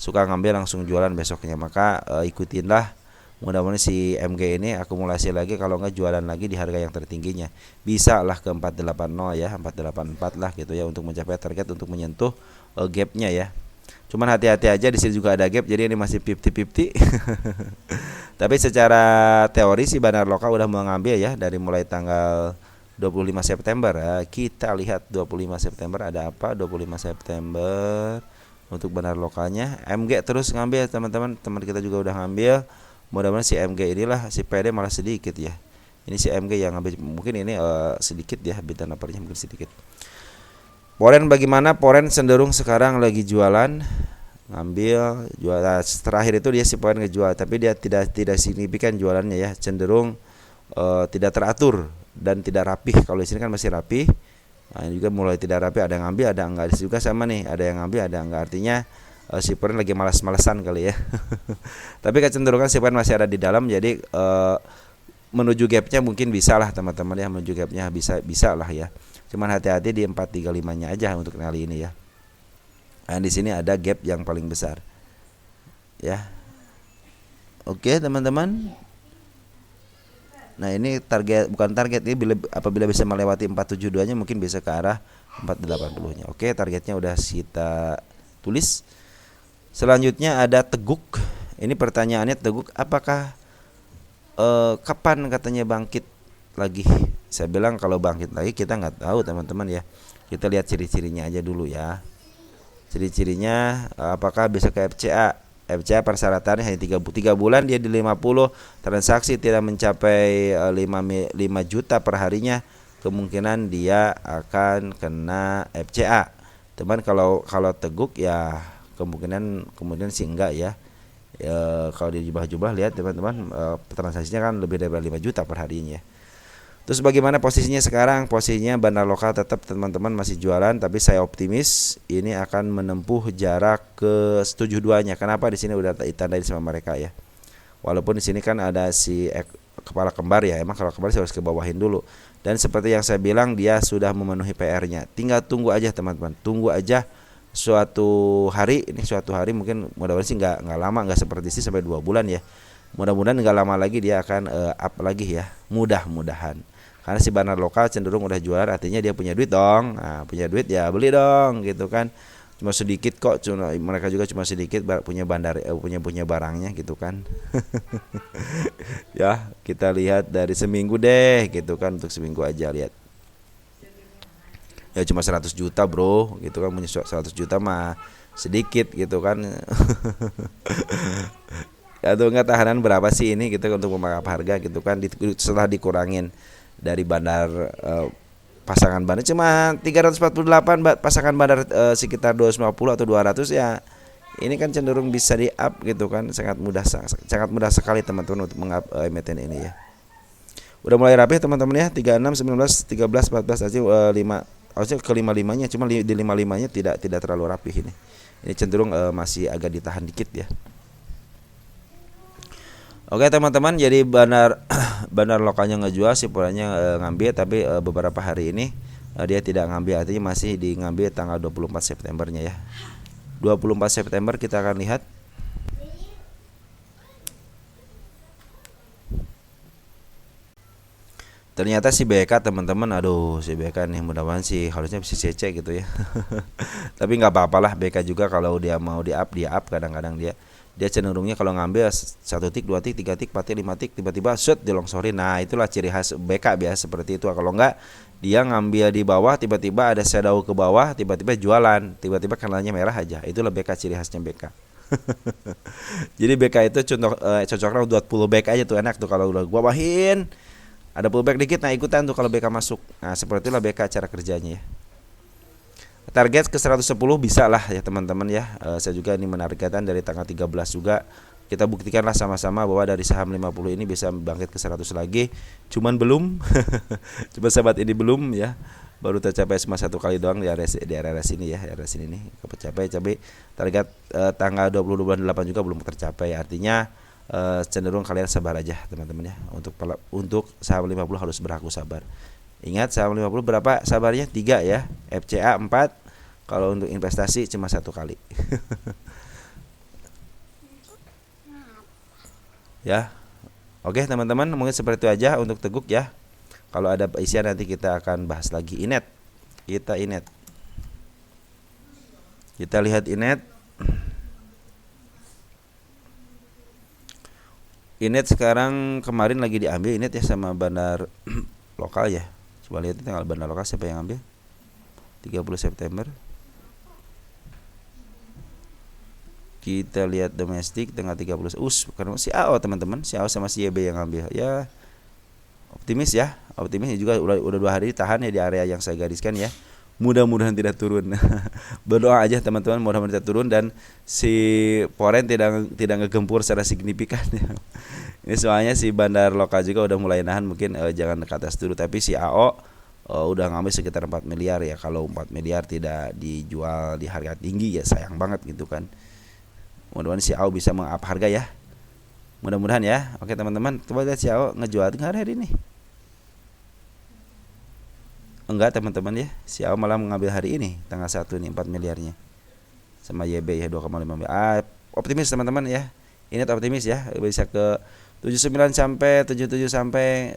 suka ngambil langsung jualan besoknya. Maka ikutinlah, mudah-mudahan si MG ini akumulasi lagi, kalau nggak jualan lagi di harga yang tertingginya. Bisa lah ke 480 ya, 484 lah gitu ya, untuk mencapai target, untuk menyentuh gapnya ya. Cuman hati-hati aja, di sini juga ada gap, jadi ini masih 50-50. Tapi secara teori si Bandar Lokal udah mengambil ya dari mulai tanggal 25 September ya. Kita lihat 25 September ada apa. 25 September untuk Bandar Lokalnya MG terus ngambil teman-teman. Teman kita juga udah ngambil. Mudah-mudahan si MG inilah, si PD malah sedikit ya. Ini si MG yang ngambil, mungkin ini sedikit ya, beta naparnya mungkin sedikit. Poren bagaimana? Poren cenderung sekarang lagi jualan, ngambil jualan. Terakhir itu dia si Poren ngejual, tapi dia tidak signifikan jualannya ya, cenderung tidak teratur dan tidak rapih. Kalau di sini kan masih rapih. Nah, ini juga mulai tidak rapih, ada yang ngambil, ada enggak. Juga sama nih, ada yang ngambil, ada yang enggak. Artinya si Poren lagi malas-malasan kali ya. Tapi kecenderungan si Poren masih ada di dalam, jadi menuju gapnya mungkin bisa lah teman-teman ya, menuju gapnya bisa lah ya. Cuman hati-hati di 435-nya aja untuk kali ini ya. Nah, di sini ada gap yang paling besar. Ya. Oke, teman-teman. Nah, ini bukan target ini, apabila bisa melewati 472-nya mungkin bisa ke arah 480-nya. Oke, targetnya udah kita tulis. Selanjutnya ada Teguk. Ini pertanyaannya, Teguk apakah kapan katanya bangkit lagi? Saya bilang kalau bangkit lagi kita nggak tahu teman-teman ya. Kita lihat ciri-cirinya aja dulu ya. Ciri-cirinya apakah bisa ke FCA? FCA persyaratannya hanya 3 bulan dia di 50, transaksi tidak mencapai 5 juta per harinya, kemungkinan dia akan kena FCA. Teman, kalau Teguk ya kemungkinan sih enggak ya. Kalau di jumlah lihat teman-teman, transaksinya kan lebih dari 5 juta per harinya. Terus bagaimana posisinya sekarang? Posisinya Bandar Lokal tetap teman-teman masih jualan, tapi saya optimis ini akan menempuh jarak ke 72-nya. Kenapa? Di sini udah ditandai sama mereka ya. Walaupun di sini kan ada si kepala kembar ya. Emang kalau kembar harus ke bawahin dulu. Dan seperti yang saya bilang, dia sudah memenuhi PR-nya. Tinggal tunggu aja teman-teman. Tunggu aja suatu hari mungkin, mudah-mudahan sih nggak lama, nggak seperti sih sampai 2 bulan ya. Mudah-mudahan nggak lama lagi dia akan up lagi ya. Mudah-mudahan. Karena si Bandar Lokal cenderung udah jualan, artinya dia punya duit dong. Nah, punya duit ya beli dong gitu kan. Cuma sedikit kok, mereka juga cuma sedikit punya punya barangnya gitu kan. Ya, kita lihat dari seminggu deh gitu kan, untuk seminggu aja lihat. Ya cuma 100 juta bro gitu kan, punya 100 juta mah sedikit gitu kan. Atau enggak, tahanan berapa sih ini gitu untuk memarkup harga gitu kan, setelah dikurangin dari bandar pasangan bandar cuma 348, pasangan bandar sekitar 250 atau 200 ya. Ini kan cenderung bisa di up gitu kan, sangat mudah sekali teman-teman untuk meng-up emiten ini ya. Udah mulai rapi teman-teman ya, 36, 19, 13, 14 aja 5, harusnya ke 55-nya, cuma di 55-nya tidak terlalu rapi ini. Ini cenderung masih agak ditahan dikit ya. Oke teman-teman, jadi bandar lokalnya ngejual, si Porennya ngambil, tapi beberapa hari ini dia tidak ngambil, artinya masih di ngambil tanggal 24 Septembernya ya. 24 September kita akan lihat. Ternyata si BK teman-teman, aduh si BK nih, mudah-mudahan sih harusnya bisa CC gitu ya. Tapi nggak apa-apalah, BK juga kalau dia mau di up kadang-kadang dia cenderungnya kalau ngambil 1 tik, 2 tik, 3 tik, 4 tik, 5 tik, tiba-tiba shoot dilongsorin. Nah, itulah ciri khas BK biasa seperti itu. Kalau enggak, dia ngambil di bawah, tiba-tiba ada shadow ke bawah, tiba-tiba jualan, tiba-tiba kanalnya merah aja. Itulah BK, ciri khasnya BK. Jadi BK itu cocoknya buat pullback aja tuh, enak tuh kalau udah gua bahin. Ada pullback dikit, nah ikutan tuh kalau BK masuk. Nah, seperti itulah BK cara kerjanya ya. Target ke 110 bisa lah ya teman-teman ya. Saya juga ini menargetkan dari tanggal 13 juga. Kita buktikanlah sama-sama bahwa dari saham 50 ini bisa bangkit ke 100 lagi. Cuman belum. Coba sahabat ini belum ya. Baru tercapai cuma 1 kali doang di area sini ya, area sini nih kecapai. Target tanggal 20 bulan 8 juga belum tercapai. Artinya cenderung kalian sabar aja teman-teman ya. Untuk saham 50 harus berlaku sabar. Ingat saham 50 berapa sabarnya? 3 ya. FCA 4. Kalau untuk investasi cuma 1 kali. Ya. Oke, teman-teman, mungkin seperti itu aja untuk Teguk ya. Kalau ada isian nanti kita akan bahas lagi. Inet. Kita lihat Inet. Inet sekarang kemarin lagi diambil Inet ya sama bandar lokal ya. Coba lihat tanggal bandar lokal siapa yang ambil. 30 September. Kita lihat domestik tanggal 30. Bukan si AO teman-teman, si AO sama si YB yang ambil. Ya, optimis ya. Optimis juga udah 2 hari ditahan ya di area yang saya gariskan ya. Mudah-mudahan tidak turun. Berdoa aja teman-teman, mudah-mudahan tidak turun dan si Foreign tidak ngegempur secara signifikan ya. Ini soalnya si bandar lokal juga udah mulai nahan, mungkin jangan ke atas dulu, tapi si AO udah ngambil sekitar 4 miliar ya. Kalau 4 miliar tidak dijual di harga tinggi ya sayang banget gitu kan. Mudah-mudahan si AO bisa meng-up harga ya. Mudah-mudahan ya. Oke teman-teman, coba lihat si AO ngejual hari ini. Enggak teman-teman ya. Si AO malah mengambil hari ini tanggal 1 nih 4 miliarnya. Sama YB ya 2,5 miliar. Optimis teman-teman ya. Ini optimis ya, bisa ke 79 sampai 77 sampai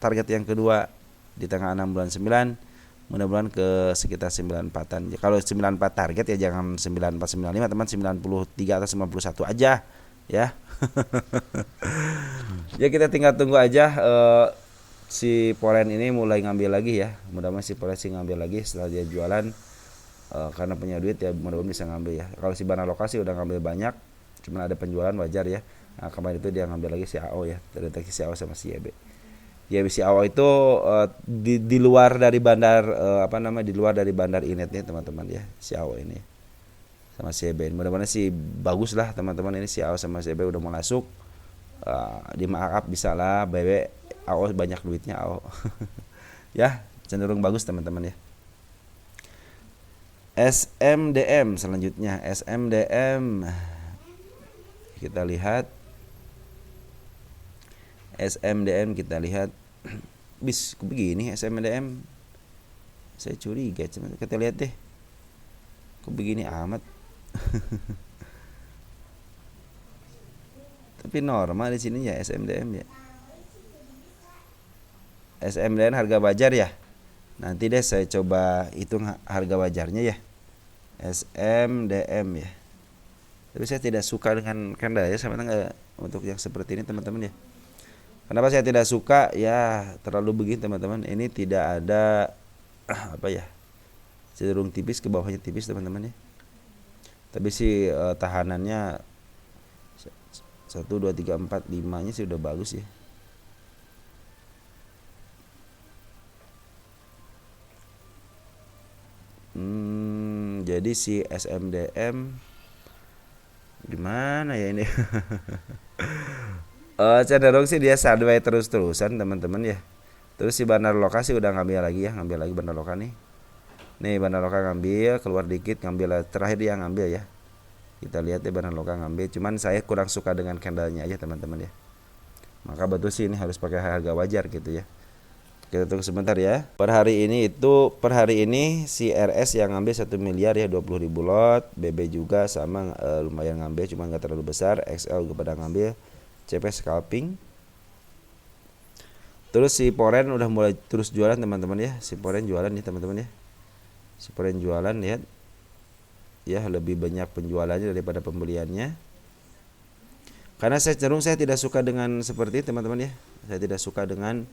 target yang kedua di tanggal 6 bulan 9. Mudah-mudahan ke sekitar 94-an. Ya, kalau 94 target ya jangan 94 95 teman, 93 atau 91 aja ya. Ya kita tinggal tunggu aja si Foreign ini mulai ngambil lagi ya. Mudah-mudahan si Foreign sih ngambil lagi setelah dia jualan karena punya duit ya, mudah-mudahan bisa ngambil ya. Kalau si Bana Lokasi udah ngambil banyak, cuma ada penjualan wajar ya. Nah, kemarin itu dia ngambil lagi si AO ya, terdeteksi si AO sama si YB. YB si AO itu di luar dari bandar di luar dari bandar Inet nih teman-teman ya, si AO ini sama si YB. Mudah-mudahan sih bagus lah teman-teman, ini si AO sama si YB udah mau masuk di markup bisa lah, BB AO banyak duitnya AO. Ya, cenderung bagus teman-teman ya. SMDM selanjutnya, SMDM kita lihat SMDM kita lihat bis begini SMDM, saya curiga, kita lihat deh kok begini amat. Tapi normal di sini ya SMDM ya. SMDM harga wajar ya. Nanti deh saya coba hitung harga wajarnya ya. SMDM ya. Tapi saya tidak suka dengan candle ya, sama enggak untuk yang seperti ini teman-teman ya. Kenapa saya tidak suka? Ya terlalu begini teman-teman. Ini tidak ada cenderung tipis, ke bawahnya tipis teman-teman ya. Tapi sih tahanannya 1 2 3 4 5-nya sih udah bagus ya. Jadi si SMDM gimana ya ini? Cenderung sih dia sideways terus-terusan teman-teman ya. Terus si bandar lokasi udah ngambil lagi bandar lokal nih. Nih bandar lokal ngambil, keluar dikit ngambil, terakhir dia ngambil ya. Kita lihat ya bandar lokal ngambil, cuman saya kurang suka dengan candlenya aja teman-teman ya. Maka betul sih ini harus pakai harga wajar gitu ya. Kita tunggu sebentar ya. Per hari ini si RS yang ngambil 1 miliar ya, 20.000 lot. BB juga sama lumayan ngambil, cuma nggak terlalu besar. XL juga pada ngambil. CP scalping. Terus si Foreign udah mulai terus jualan teman-teman ya. Si Foreign jualan nih teman-teman ya. Si Foreign jualan, lihat. Ya lebih banyak penjualannya daripada pembeliannya. Karena saya tidak suka dengan seperti ini teman-teman ya. Saya tidak suka dengan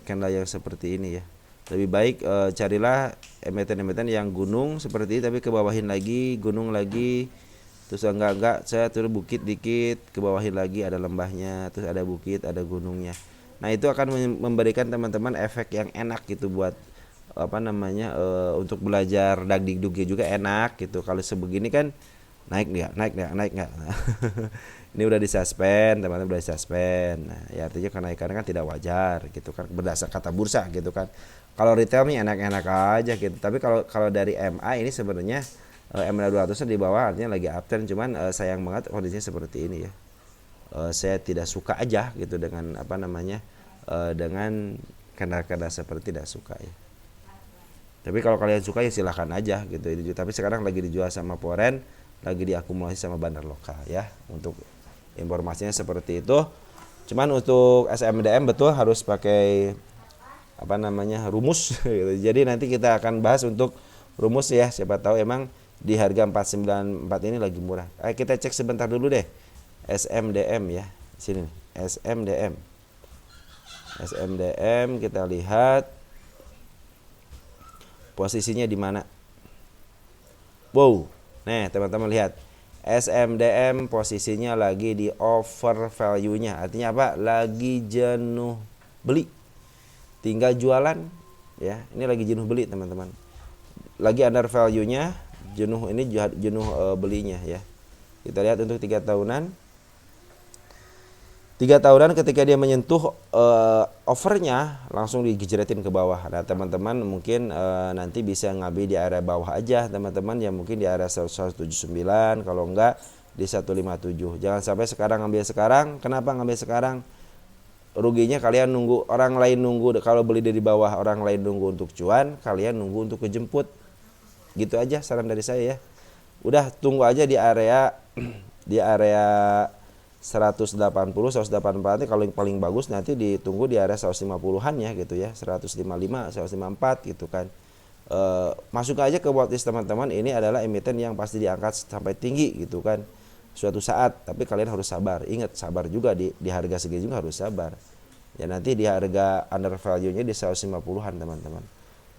candle yang seperti ini ya. Lebih baik carilah emiten-emiten yang gunung seperti ini, tapi kebawahin lagi, gunung lagi, terus enggak saya turun bukit dikit, kebawahin lagi ada lembahnya, terus ada bukit, ada gunungnya. Nah itu akan memberikan teman-teman efek yang enak gitu buat untuk belajar dagdikduknya juga enak gitu. Kalau sebegini kan naik nggak. Ini udah disuspend, teman-teman udah disuspend. Nah, ya artinya kenaikannya kan tidak wajar gitu kan, berdasar kata bursa gitu kan. Kalau retail nih enak-enak aja gitu. Tapi kalau dari MA ini sebenarnya MA 200 di bawah, artinya lagi uptrend, cuman sayang banget kondisinya seperti ini ya. Saya tidak suka aja gitu dengan dengan karena seperti tidak suka ya. Tapi kalau kalian suka ya silahkan aja gitu. Tapi sekarang lagi dijual sama foreign, lagi diakumulasi sama bandar lokal ya. Untuk informasinya seperti itu. Cuman untuk SMDM betul harus pakai rumus gitu. Jadi nanti kita akan bahas untuk rumus ya. Siapa tahu emang di harga 494 ini lagi murah. Kita cek sebentar dulu deh. SMDM ya. Sini nih. SMDM kita lihat posisinya di mana. Wow. Nih, teman-teman lihat. SMDM posisinya lagi di over value-nya. Artinya apa? Lagi jenuh beli. Tinggal jualan ya. Ini lagi jenuh beli, teman-teman. Lagi under value-nya, jenuh belinya ya. Kita lihat untuk 3 tahunan. 3 tahunan ketika dia menyentuh overnya langsung digejretin ke bawah. Nah teman-teman mungkin nanti bisa ngambil di area bawah aja teman-teman, ya mungkin di area 179, kalau enggak di 157. Jangan sampai sekarang ngambil sekarang. Kenapa ngambil sekarang? Ruginya kalian nunggu orang lain nunggu. Kalau beli dari bawah orang lain nunggu untuk cuan, kalian nunggu untuk kejemput. Gitu aja saran dari saya ya. Udah tunggu aja di area 180, 184 nanti kalau yang paling bagus nanti ditunggu di area 150-an ya gitu ya, 155, 154 gitu kan. Masuk aja ke watchlist teman-teman, ini adalah emiten yang pasti diangkat sampai tinggi gitu kan suatu saat, tapi kalian harus sabar. Ingat, sabar juga di harga segini juga harus sabar. Ya nanti di harga under value-nya di 150-an teman-teman.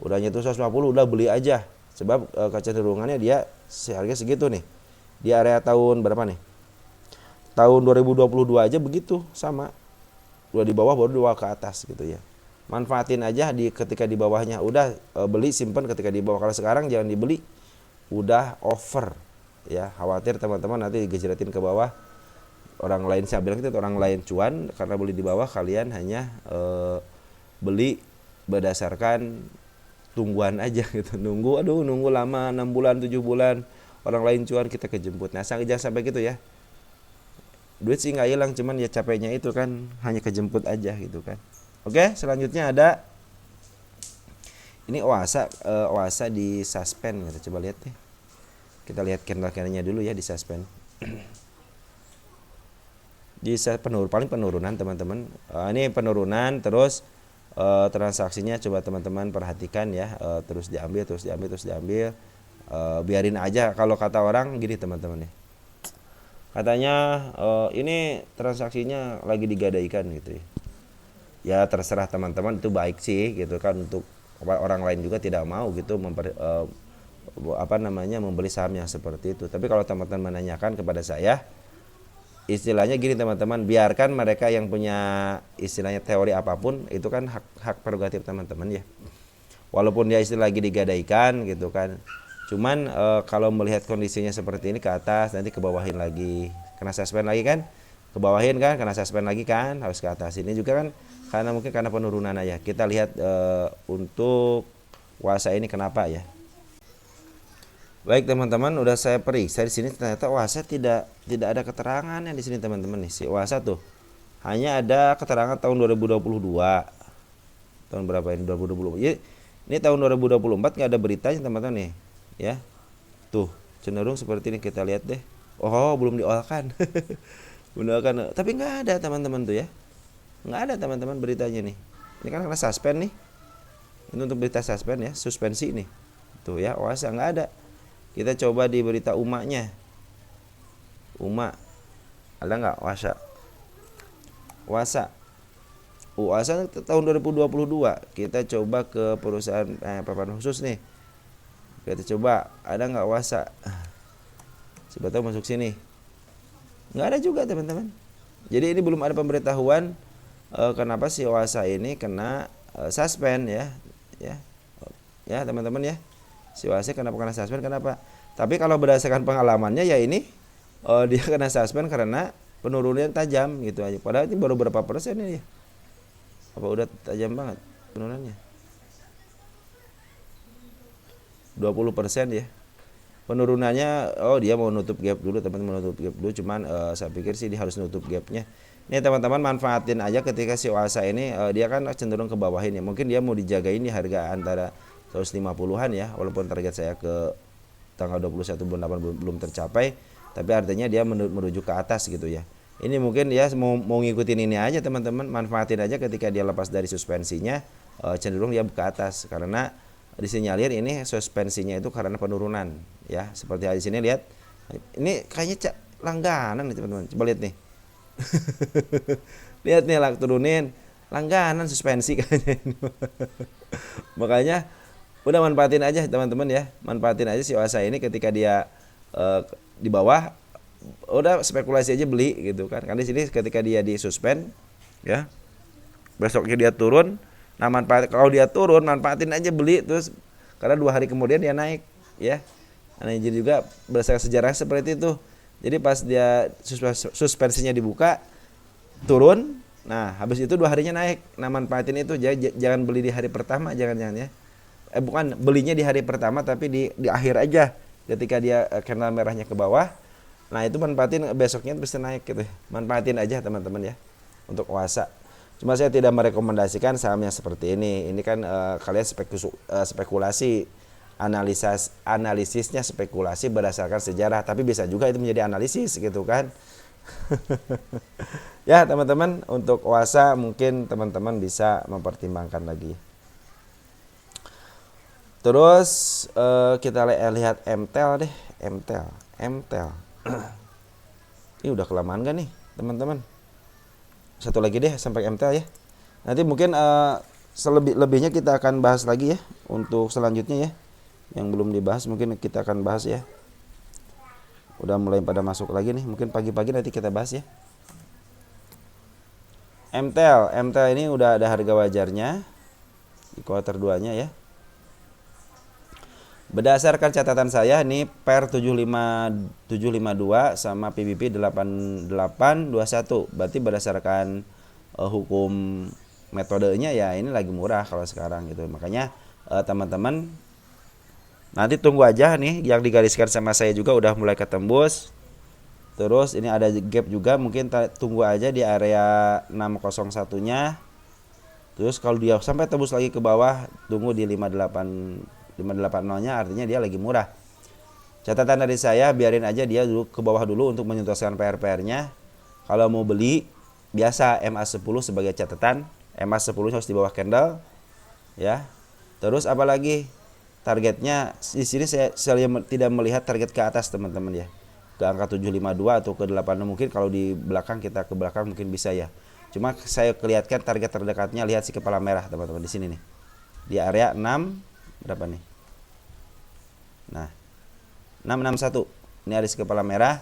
Udah nyentuh 150 udah beli aja. Sebab kecenderungannya dia harga segitu nih. Di area tahun berapa nih? Tahun 2022 aja begitu sama. Udah di bawah baru dua ke atas gitu ya. Manfaatin aja ketika di bawahnya. Udah beli simpen ketika di bawah. Kalau sekarang jangan dibeli. Udah over. Ya, khawatir teman-teman nanti digejretin ke bawah. Orang lain, saya bilang itu orang lain cuan karena beli di bawah, kalian hanya beli berdasarkan tungguan aja gitu. Nunggu lama 6 bulan, 7 bulan. Orang lain cuan kita kejemput. Nah, jangan sampai gitu ya. Duit sih nggak hilang, cuman ya capeknya itu kan hanya kejemput aja gitu kan. Oke, selanjutnya ada ini Oasa di suspend. Kita coba lihat deh. Kita lihat candle-nya dulu ya di suspend. Di paling penurunan teman-teman. Ini penurunan terus transaksinya coba teman-teman perhatikan ya. Terus diambil. Biarin aja, kalau kata orang gini teman-teman ya. Katanya ini transaksinya lagi digadaikan gitu ya. Ya terserah teman-teman, itu baik sih gitu kan, untuk orang lain juga tidak mau gitu membeli saham yang seperti itu. Tapi kalau teman-teman menanyakan kepada saya, istilahnya gini teman-teman, biarkan mereka yang punya istilahnya teori apapun, itu kan hak prerogatif teman-teman ya. Walaupun dia istilah lagi digadaikan gitu kan. Cuman kalau melihat kondisinya seperti ini ke atas, nanti ke bawahin lagi, kena suspend lagi kan, ke bawahin kan, kena suspend lagi kan, harus ke atas. Ini juga kan karena penurunan aja. Kita lihat untuk Wasa ini kenapa ya. Baik teman-teman, udah saya periksa di sini, ternyata Wasa tidak ada keterangannya di sini teman-teman nih. Si Wasa tuh hanya ada keterangan tahun 2022. Tahun berapa ini? 2020. Ini tahun 2024 nggak ada beritanya teman-teman nih. Ya, tuh cenderung seperti ini, kita lihat deh. Oh, belum diolah-kan. Tapi nggak ada teman-teman tuh ya, nggak ada teman-teman beritanya nih. Ini kan kena suspend nih. Ini untuk berita suspend ya, suspensi nih. Tuh ya, Wasa nggak ada. Kita coba di berita Uma-nya. Uma ada nggak Wasa tahun 2022. Kita coba ke perusahaan papan khusus nih. Kita coba, ada nggak Wasa? Coba tahu masuk sini. Nggak ada juga teman-teman. Jadi ini belum ada pemberitahuan kenapa si Wasa ini kena suspend ya teman-teman ya. Si Wasa kenapa kena suspend? Kenapa? Tapi kalau berdasarkan pengalamannya ya ini dia kena suspend karena penurunan tajam gitu aja. Padahal ini baru berapa persen ini ya? Apa udah tajam banget penurunannya? 20% ya. penurunannya, oh dia mau nutup gap dulu, teman-teman, mau nutup gap dulu, cuman saya pikir sih dia harus nutup gapnya. Ini teman-teman manfaatin aja ketika si OASA ini dia kan cenderung ke bawah ini. Mungkin dia mau dijagain di harga antara 150-an ya, walaupun target saya ke tanggal 21 bulan 8 belum tercapai, tapi artinya dia menuju ke atas gitu ya. Ini mungkin ya mau ngikutin ini aja teman-teman, manfaatin aja ketika dia lepas dari suspensinya, cenderung dia ke atas karena disinyalir ini suspensinya itu karena penurunan ya. Seperti di sini lihat. Ini kayaknya langganan nih teman-teman. Coba lihat nih. Lihat nih turunin langganan suspensi kayaknya. Makanya udah manfaatin aja teman-teman ya, manfaatin aja si OASA ini ketika dia di bawah, udah spekulasi aja beli gitu kan. Karena di sini ketika dia di suspend ya, besoknya dia turun, nah kalau dia turun manfaatin aja beli terus, karena 2 hari kemudian dia naik ya. Nah jadi juga berdasarkan sejarah seperti itu. Jadi pas dia suspensinya dibuka turun, nah habis itu 2 harinya naik. Nah manfaatin itu, jangan beli di hari pertama, jangan ya. Bukan belinya di hari pertama tapi di akhir aja ketika dia candle merahnya ke bawah. Nah itu manfaatin, besoknya bisa naik gitu. Manfaatin aja teman-teman ya untuk OASA. Cuma saya tidak merekomendasikan sahamnya seperti ini. Ini kan kalian spekulasi. Analisisnya spekulasi berdasarkan sejarah, tapi bisa juga itu menjadi analisis gitu kan. Ya teman-teman, untuk OASA mungkin teman-teman bisa mempertimbangkan lagi. Terus kita lihat MTEL deh. MTEL ini udah kelamaan kan nih teman-teman. Satu lagi deh sampai MTEL ya. Nanti mungkin selebihnya kita akan bahas lagi ya untuk selanjutnya ya. Yang belum dibahas mungkin kita akan bahas ya. Udah mulai pada masuk lagi nih, mungkin pagi-pagi nanti kita bahas ya. MTEL ini udah ada harga wajarnya di kuartal 2-nya ya. Berdasarkan catatan saya nih PER 752 sama PBB 8821. Berarti berdasarkan hukum metodenya ya ini lagi murah kalau sekarang gitu. Makanya teman-teman nanti tunggu aja nih, yang digariskan sama saya juga udah mulai ketembus. Terus ini ada gap juga, mungkin tunggu aja di area 601-nya. Terus kalau dia sampai tembus lagi ke bawah, tunggu di 580-nya, artinya dia lagi murah. Catatan dari saya, biarin aja dia dulu ke bawah dulu untuk menyentuhkan PR-nya. Kalau mau beli, biasa MA10 sebagai catatan. MA10 harus di bawah candle ya. Terus apalagi targetnya di sini saya tidak melihat target ke atas teman-teman ya, ke angka 752 atau ke 80 mungkin. Kalau di belakang, kita ke belakang mungkin bisa ya. Cuma saya kelihatkan target terdekatnya, lihat si kepala merah teman-teman di sini nih, di area 6 berapa nih, nah 661 ini ada si kepala merah.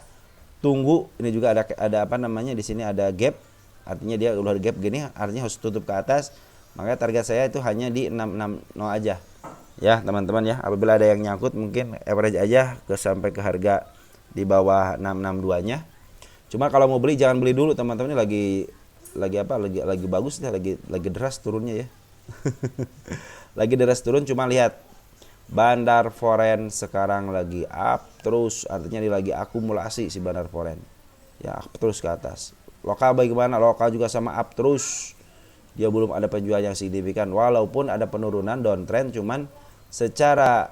Tunggu, ini juga ada apa namanya, di sini ada gap, artinya dia udah gap gini, artinya harus tutup ke atas. Makanya target saya itu hanya di 660 aja ya teman-teman ya. Apabila ada yang nyangkut mungkin average aja sampai ke harga di bawah 662-nya. Cuma kalau mau beli jangan beli dulu teman-teman, ini lagi bagus ya, lagi deras turunnya ya. Lagi deras turun. Cuma lihat Bandar Foreign sekarang lagi up terus, artinya dia lagi akumulasi si Bandar Foreign ya, up terus ke atas. Lokal bagaimana? Lokal juga sama up terus, dia belum ada penjualan yang signifikan, walaupun ada penurunan downtrend, cuman secara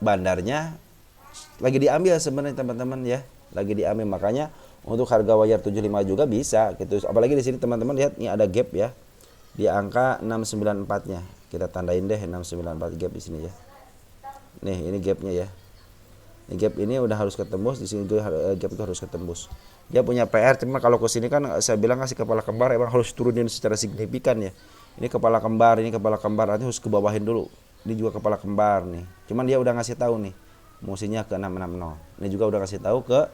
bandarnya lagi diambil sebenarnya teman-teman ya, lagi diambil. Makanya untuk harga wajar 75 juga bisa gitu. Apalagi di sini teman-teman lihat, ini ada gap ya di angka 694-nya. Kita tandain deh 694 gap di sini ya. Nih, ini gapnya ya. Ini gap ini udah harus ketembus, di sini juga gap itu harus ketembus. Dia punya PR, cuma kalau ke sini kan saya bilang kasih kepala kembar emang harus turunin secara signifikan ya. Ini kepala kembar, artinya harus ke bawahin dulu. Ini juga kepala kembar nih. Cuman dia udah ngasih tahu nih, musinya ke 660. Ini juga udah kasih tahu ke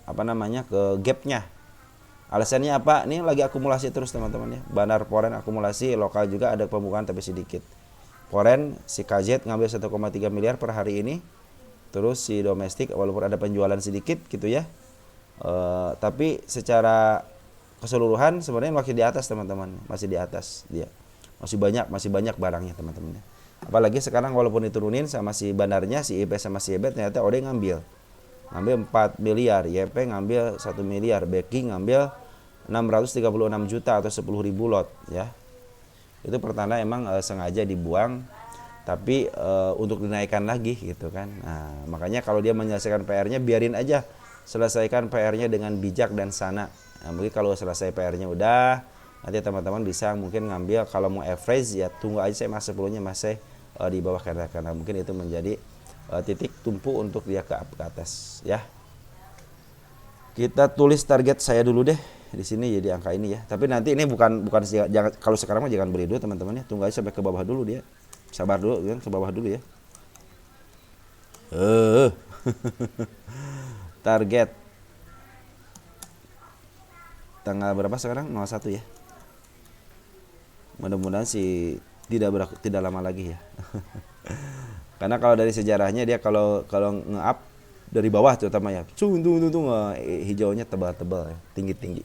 apa namanya, ke gapnya. Alasannya apa? Ini lagi akumulasi terus teman-teman ya. Bandar Foreign akumulasi, lokal juga ada pembukaan tapi sedikit. Foreign si KZ ngambil 1,3 miliar per hari ini. Terus si domestik walaupun ada penjualan sedikit gitu ya. Tapi secara keseluruhan sebenarnya masih di atas teman-teman, masih di atas dia. Masih banyak barangnya teman-teman. Apalagi sekarang walaupun diturunin sama si bandarnya, si IP sama si EB, ternyata OD ngambil 4 miliar, YP ngambil 1 miliar, Beki ngambil 636 juta atau 10.000 lot ya. Itu pertanda emang sengaja dibuang, tapi untuk dinaikkan lagi gitu kan. Nah, makanya kalau dia menyelesaikan PR-nya, biarin aja selesaikan PR-nya dengan bijak dan sana. Nah, mungkin kalau selesai PR-nya udah, nanti teman-teman bisa mungkin ngambil, kalau mau average ya tunggu aja saya masih 10-nya masih di bawah, karena mungkin itu menjadi titik tumpu untuk dia ke atas ya. Kita tulis target saya dulu deh di sini jadi angka ini ya. Tapi nanti ini bukan jangan, kalau sekarang mah jangan beli dulu teman-teman ya. Tunggu aja sampai ke bawah dulu dia. Sabar dulu kan, ke bawah dulu ya. Target tanggal berapa sekarang? 01 ya. Mudah-mudahan sih tidak lama lagi ya. Karena kalau dari sejarahnya dia kalau nge-up dari bawah terutama ya, hijaunya tebal-tebal ya, tinggi-tinggi.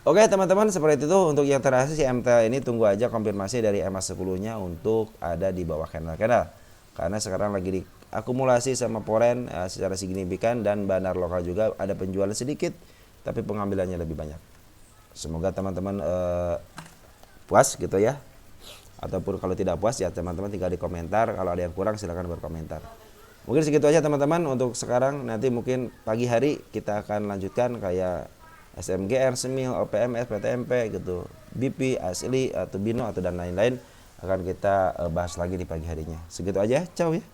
Oke teman-teman, seperti itu untuk yang terakhir si MT ini, tunggu aja konfirmasi dari EMA 10-nya untuk ada di bawah candle. Karena sekarang lagi diakumulasi sama foreign secara signifikan, dan bandar lokal juga ada penjualan sedikit tapi pengambilannya lebih banyak. Semoga teman-teman puas gitu ya. Ataupun kalau tidak puas ya teman-teman tinggal di komentar, kalau ada yang kurang silahkan berkomentar. Mungkin segitu aja teman-teman untuk sekarang. Nanti mungkin pagi hari kita akan lanjutkan kayak SMGR, Semil, OPMS, PTMP gitu, BP, Asli atau Bino atau dan lain-lain, akan kita bahas lagi di pagi harinya. Segitu aja, ciao ya.